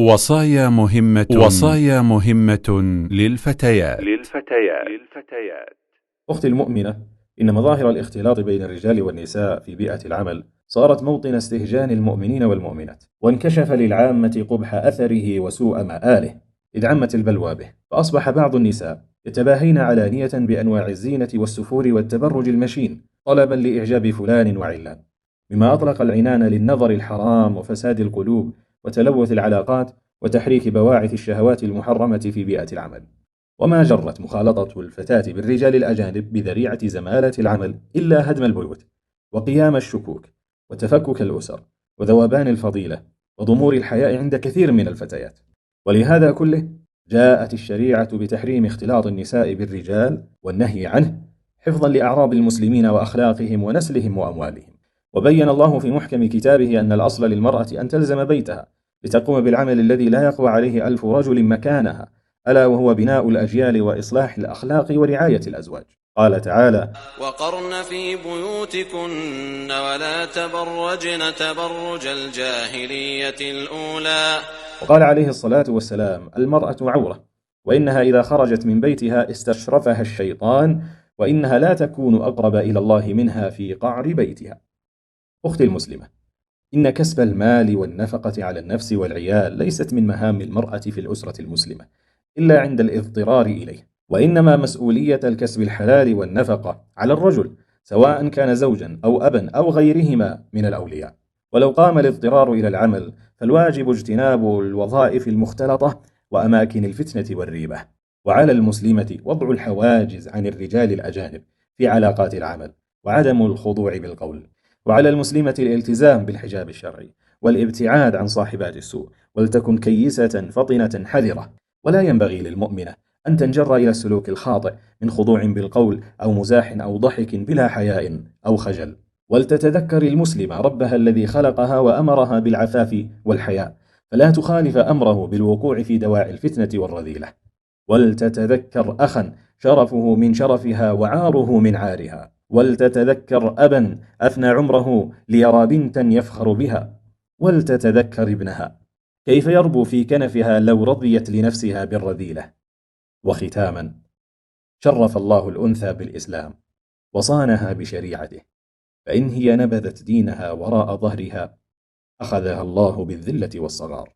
وصايا مهمة للفتيات. أختي المؤمنة، إن مظاهر الاختلاط بين الرجال والنساء في بيئة العمل صارت موطن استهجان المؤمنين والمؤمنات، وانكشف للعامة قبح أثره وسوء مآله، إذ عمت البلوى به، فأصبح بعض النساء يتباهين علانية بأنواع الزينة والسفور والتبرج المشين طلبا لإعجاب فلان وعلان، مما أطلق العنان للنظر الحرام وفساد القلوب وتلوث العلاقات وتحريك بواعث الشهوات المحرمة في بيئة العمل. وما جرت مخالطة الفتاة بالرجال الأجانب بذريعة زمالة العمل إلا هدم البيوت وقيام الشكوك وتفكك الأسر وذوبان الفضيلة وضمور الحياء عند كثير من الفتيات. ولهذا كله جاءت الشريعة بتحريم اختلاط النساء بالرجال والنهي عنه، حفظا لأعراض المسلمين وأخلاقهم ونسلهم وأموالهم. وبين الله في محكم كتابه أن الأصل للمرأة أن تلزم بيتها لتقوم بالعمل الذي لا يقوى عليه 1000 رجل مكانها، ألا وهو بناء الأجيال وإصلاح الأخلاق ورعاية الأزواج. قال تعالى: وقرن في بيوتكن ولا تبرجن تبرج الجاهلية الأولى. وقال عليه الصلاة والسلام: المرأة عورة، وإنها إذا خرجت من بيتها استشرفها الشيطان، وإنها لا تكون أقرب إلى الله منها في قعر بيتها. أختي المسلمة، إن كسب المال والنفقة على النفس والعيال ليست من مهام المرأة في الأسرة المسلمة إلا عند الاضطرار إليه، وإنما مسؤولية الكسب الحلال والنفقة على الرجل، سواء كان زوجا أو أبا أو غيرهما من الأولياء. ولو قام الاضطرار إلى العمل فالواجب اجتناب الوظائف المختلطة وأماكن الفتنة والريبة. وعلى المسلمة وضع الحواجز عن الرجال الأجانب في علاقات العمل وعدم الخضوع بالقول. وعلى المسلمة الالتزام بالحجاب الشرعي والابتعاد عن صاحبات السوء، ولتكن كيسة فطنة حذرة. ولا ينبغي للمؤمنة أن تنجر إلى السلوك الخاطئ من خضوع بالقول أو مزاح أو ضحك بلا حياء أو خجل. ولتتذكر المسلمة ربها الذي خلقها وأمرها بالعفاف والحياء، فلا تخالف أمره بالوقوع في دواعي الفتنة والرذيلة. ولتتذكر أخا شرفه من شرفها وعاره من عارها. ولتتذكر أبا أفنى عمره ليرى بنتا يفخر بها. ولتتذكر ابنها كيف يربو في كنفها لو رضيت لنفسها بالرذيلة. وختاما، شرف الله الأنثى بالإسلام وصانها بشريعته، فإن هي نبذت دينها وراء ظهرها أخذها الله بالذلة والصغار.